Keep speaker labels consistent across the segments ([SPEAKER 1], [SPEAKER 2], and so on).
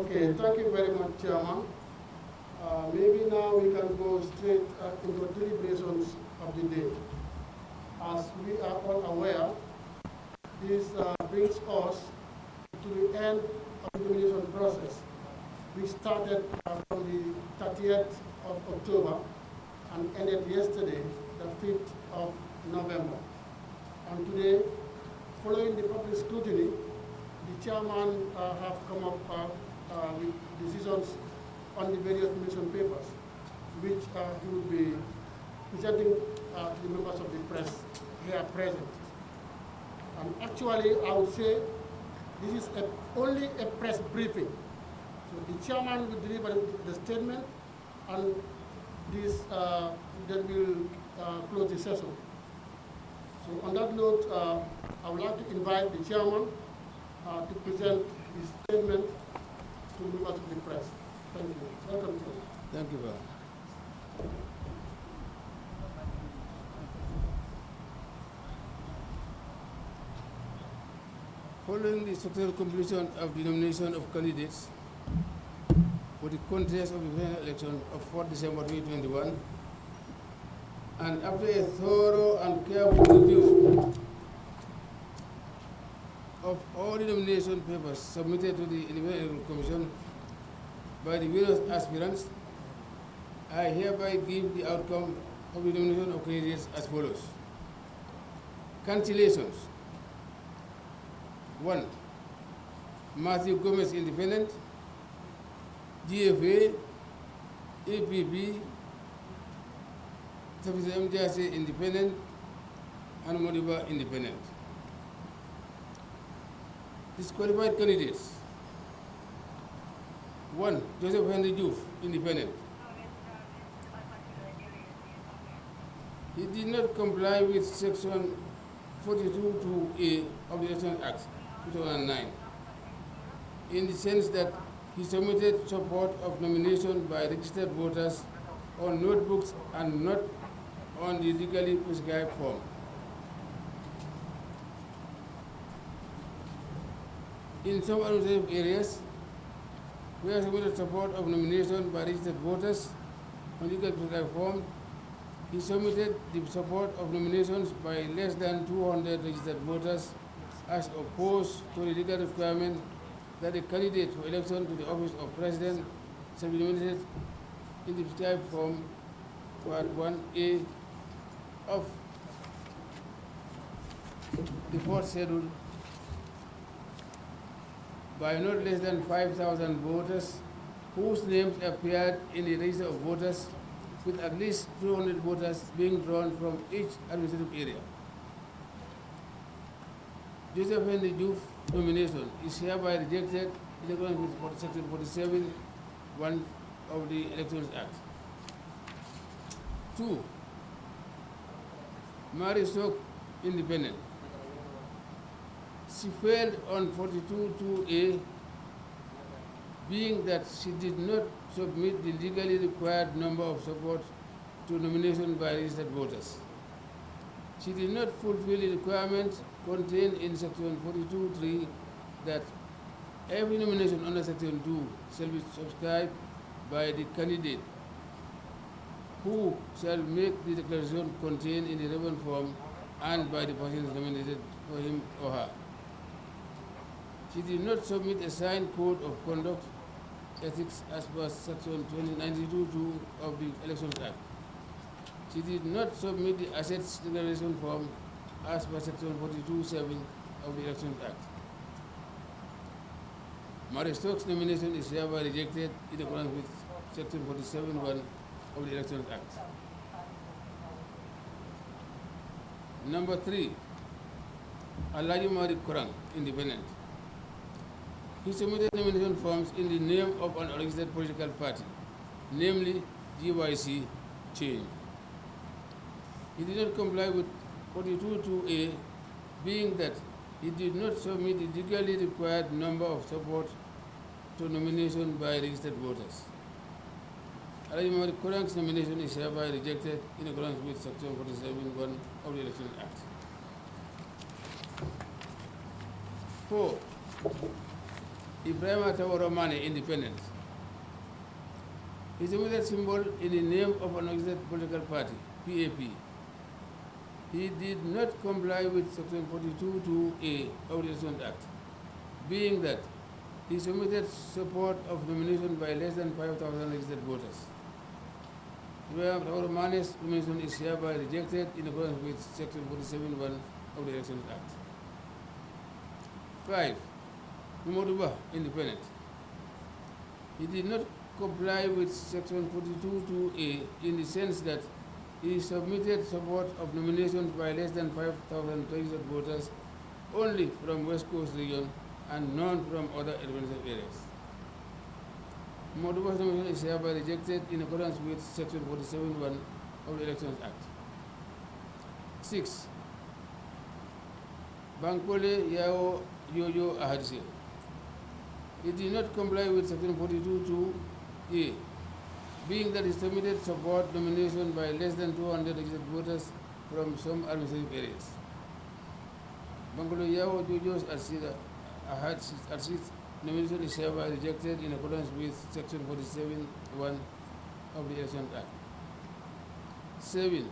[SPEAKER 1] Okay, thank you very much, Chairman. Maybe now we can go straight into the deliberations of the day. As we are all aware, this brings us to the end of the nomination process. We started from the 30th of October and ended yesterday, the 5th of November. And today, following the public scrutiny, the chairman have come up with decisions on the various nomination papers, which he will be presenting to the members of the press here present. And actually, I would say this is only a press briefing. So the chairman will deliver the statement, and this then will close the session. So on that note, I would like to invite the chairman to present his statement to members of the press. Thank you. Welcome, sir.
[SPEAKER 2] Thank you, Bob. Following the successful completion of the nomination of candidates for the contest of the general election of 4 December 2021, and after a thorough and careful review of all the nomination papers submitted to the Electoral Commission by the various aspirants, I hereby give the outcome of the nomination of candidates as follows. Cancellations. 1. Matthew Gomez, Independent. GFA, APP, Service MJC, Independent, and Modiba, Independent. Disqualified candidates. 1. Joseph Henry Juf, Independent. He did not comply with Section 42(2)A of the Election Act 2009, in the sense that he submitted support of nomination by registered voters on notebooks and not on the legally prescribed form. In some administrative areas, where submitted support of nomination by registered voters on legal prescribed form, he submitted the support of nominations by less than 200 registered voters, as opposed to the legal requirement that a candidate for election to the office of president shall be nominated in the prescribed form, Part 1A of the fourth schedule, by not less than 5,000 voters whose names appeared in the register of voters, with at least 200 voters being drawn from each administrative area. Joseph Henry Juf nomination is hereby rejected in accordance with Section 47(1) of the Elections Act. 2. Mary Stoke, Independent. She failed on 42(2)A, being that she did not submit the legally required number of support to nomination by registered voters. She did not fulfill the requirement contained in Section 42(3) that every nomination under Section 2 shall be subscribed by the candidate, who shall make the declaration contained in the relevant form, and by the person nominated for him or her. She did not submit a signed code of conduct ethics as per Section 92(2) of the Elections Act. She did not submit the assets declaration form as per Section 42(7) of the Elections Act. Mary Stoke's nomination is hereby rejected in accordance with Section 47(1) of the Elections Act. Number 3, Alaji Mari Kurang, Independent. He submitted nomination forms in the name of an unregistered political party, namely GYC Change. He did not comply with 42(2)A, being that he did not submit the legally required number of support to nomination by registered voters. Alaji Kurang's nomination is hereby rejected in accordance with Section 47(1) of the Elections Act. 4. Ibrahim Tawaromane, independent. He submitted symbol in the name of an existing political party, PAP. He did not comply with Section 42(2)A of the Election Act, being that he submitted support of nomination by less than 5,000 registered voters. Ibrahim Tawaromane's nomination is hereby rejected in accordance with Section 47(1) of the Election Act. 5. Mumoduba, independent. He did not comply with Section 42(2)A in the sense that he submitted support of nominations by less than 5,000 registered voters only from West Coast region and none from other administrative areas. Mumoduba's nomination is hereby rejected in accordance with Section 47(1) of the Elections Act. 6. Bankole Yao Yoyo Ahadse. He did not comply with Section 42(2)A, being that he submitted support nomination by less than 200 registered voters from some administrative areas. Bankole Yao Yoyo Ahadse's nomination is hereby rejected in accordance with Section 47(1) of the Election Act. 7.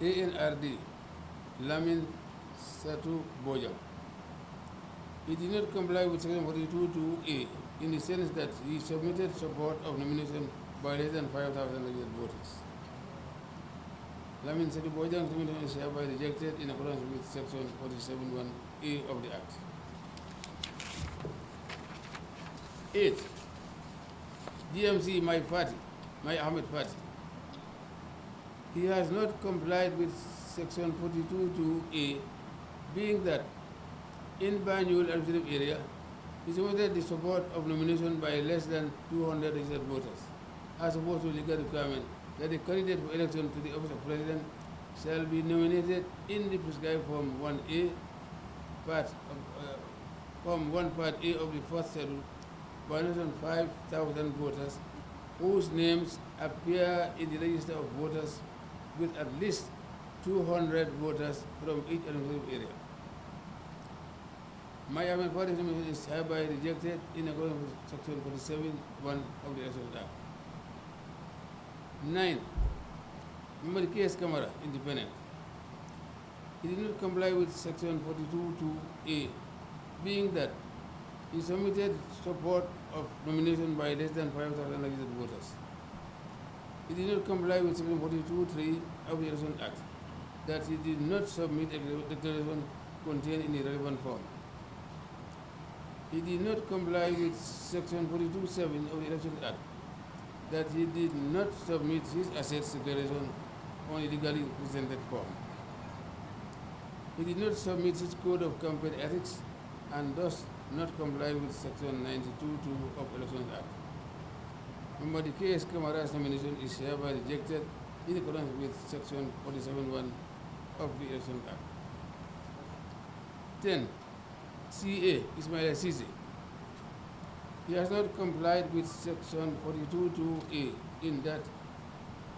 [SPEAKER 2] ANRD Lamin Satu Bojang. He did not comply with Section 42(2)A in the sense that he submitted support of nomination by less than 5,000 registered voters. Lamin Satu Bojang's nomination is hereby rejected in accordance with Section 47(1)A of the Act. 8. DMC My Ahmed Fati. He has not complied with Section 42(2)A, being that in Banjul administrative area, he submitted the support of nomination by less than 200 registered voters, as opposed to legal requirement that the candidate for election to the office of president shall be nominated in the prescribed Form 1A, Form 1 Part A of the fourth schedule by less than 5,000 voters whose names appear in the register of voters with at least 200 voters from each administrative area. My Ahmed Fati's nomination is hereby rejected in accordance with Section 47(1) of the Election Act. 9. Muhammad K.S. Kamara, independent. He did not comply with Section 42(2)A, being that he submitted support of nomination by less than 5,000 registered voters. He did not comply with Section 42(3) of the Election Act, that he did not submit a declaration contained in the relevant form. He did not comply with Section 42(7) of the Election Act, that he did not submit his assets declaration on a legally presented form. He did not submit his code of campaign ethics and thus not comply with Section 92(2) of Election Act. Muhammad K.S. Kamara's nomination is hereby rejected in accordance with Section 47(1) of the Election Act. 10. CA Ismail Sisi. He has not complied with Section 42(2)A in that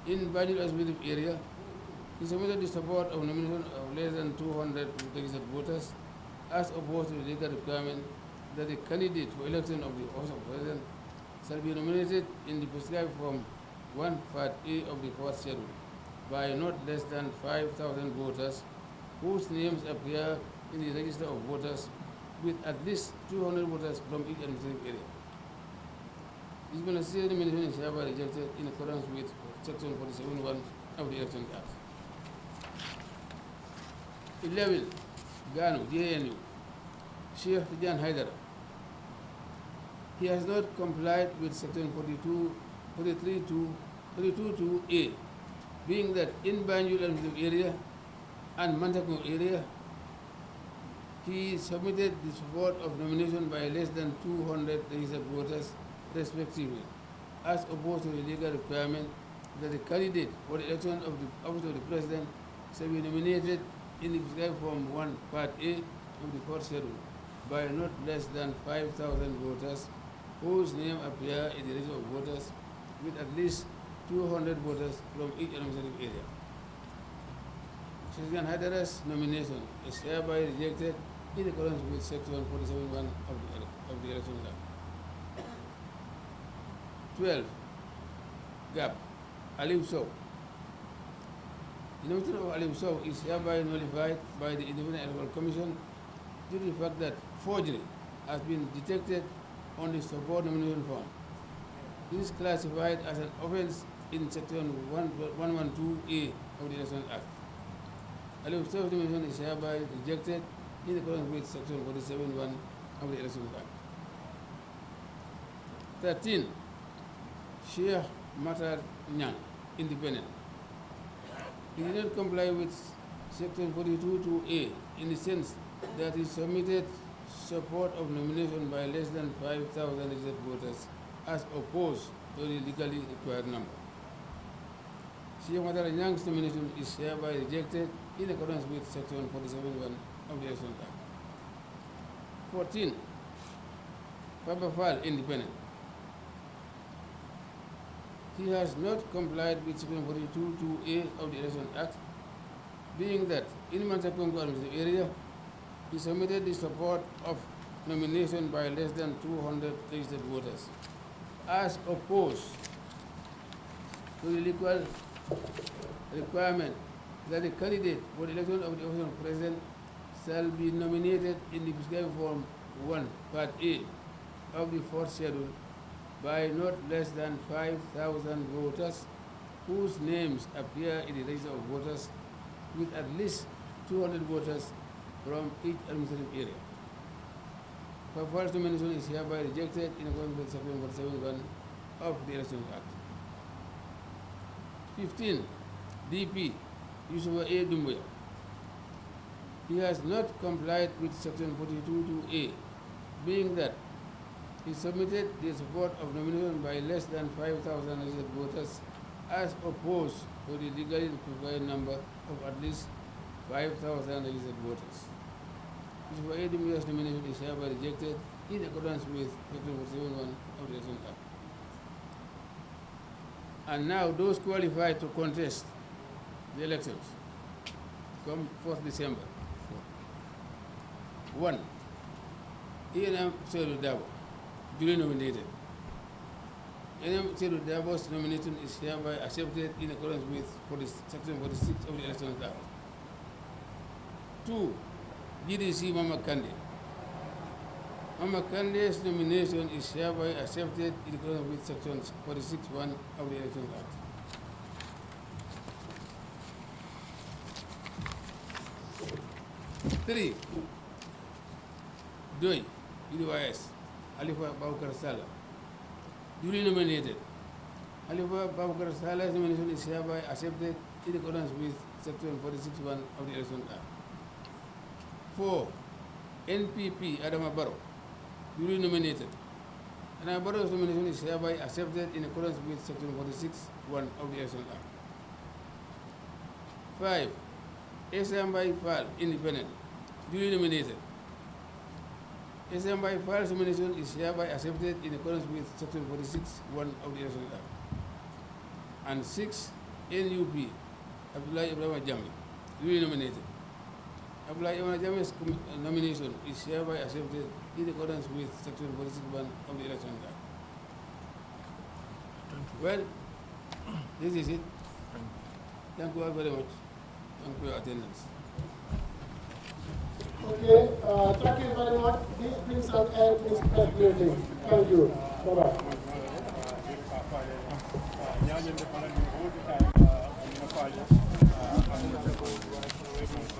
[SPEAKER 2] in Banjul administrative area, he submitted the support of nomination of less than 200 registered voters as opposed to the legal requirement that the candidate for election of the office of president shall be nominated in the prescribed Form 1 Part A of the fourth schedule by not less than 5,000 voters whose names appear in the register of voters with at least 200 voters from each administrative area. This beneficiary nomination is hereby rejected in accordance with Section 47(1) of the Election Act. 11. Ganu, JNU. Sheikh Tijan Haidara. He has not complied with Section 42(2)A, being that in Banjul administrative area and Mantakung area, he submitted the support of nomination by less than 200 registered voters respectively, as opposed to the legal requirement that the candidate for the election of the office of the president shall be nominated in the prescribed Form 1 Part A of the fourth schedule by not less than 5,000 voters whose name appear in the register of voters with at least 200 voters from each administrative area. Sheikh Haidara's nomination is hereby rejected in accordance with Section 47(1) of the Election Act. 12. Gap. Aliu Sow. The nomination of Aliu Sow is hereby nullified by the Independent Electoral Commission due to the fact that forgery has been detected on the support nomination form. This is classified as an offense in Section 112A of the Election Act. Aliu Sow's nomination is hereby rejected in accordance with Section 47(1) of the Election Act. 13. Sheikh Matar Nyang, Independent. He did not comply with Section 42(2)A in the sense that he submitted support of nomination by less than 5,000 registered voters as opposed to the legally required number. Sheikh Matar Nyang's nomination is hereby rejected in accordance with Section 47(1) of the Election Act. 14. Papa Fall, Independent. He has not complied with Section 42(2)A of the Election Act, being that in Mansakongo administrative area, he submitted the support of nomination by less than 200 registered voters, as opposed to the legal requirement that the candidate for the election of the office of President shall be nominated in the prescribed form 1, Part A of the fourth schedule by not less than 5,000 voters whose names appear in the register of voters with at least 200 voters from each administrative area. Papa's nomination is hereby rejected in accordance with Section 47(1) of the Election Act. 15. DP Yusufa A. Dumbuya. He has not complied with Section 42(2)A, being that he submitted the support of nomination by less than 5,000 registered voters as opposed to the legally required number of at least 5,000 registered voters. Yusufa A. Dumbuya's nomination is hereby rejected in accordance with Section 47(1) of the Election Act. And now those qualified to contest the elections come 4th December. 1. E.N.M. Seydou Dabo, duly nominated. E.N.M. Seydou Dabo's nomination is hereby accepted in accordance with Section 46 of the Election Act. 2. GDC Mama Kande. Mama Kande's nomination is hereby accepted in accordance with Section 46(1) of the Election Act. 3. Doi, UDYS, Alifa Babukar Sala, duly nominated. Alifa Babukar Sala's nomination is hereby accepted in accordance with Section 46(1) of the Election Act. 4. NPP Adama Barrow, duly nominated. Adama Barrow's nomination is hereby accepted in accordance with Section 46(1) of the Election Act. 5. Esambai Fall, Independent, duly nominated. Esambai Fall's nomination is hereby accepted in accordance with Section 46(1) of the Election Act. And 6. NUP Abdullah Ibrahim Jami, duly nominated. Abdullah Ibrahim Jami's nomination is hereby accepted in accordance with Section 46(1) of the Election Act. Well, this is it. Thank you all very much. Thank you for your attendance.
[SPEAKER 1] Okay, thank you very much. This brings an end to this press briefing. Thank you. Bye-bye.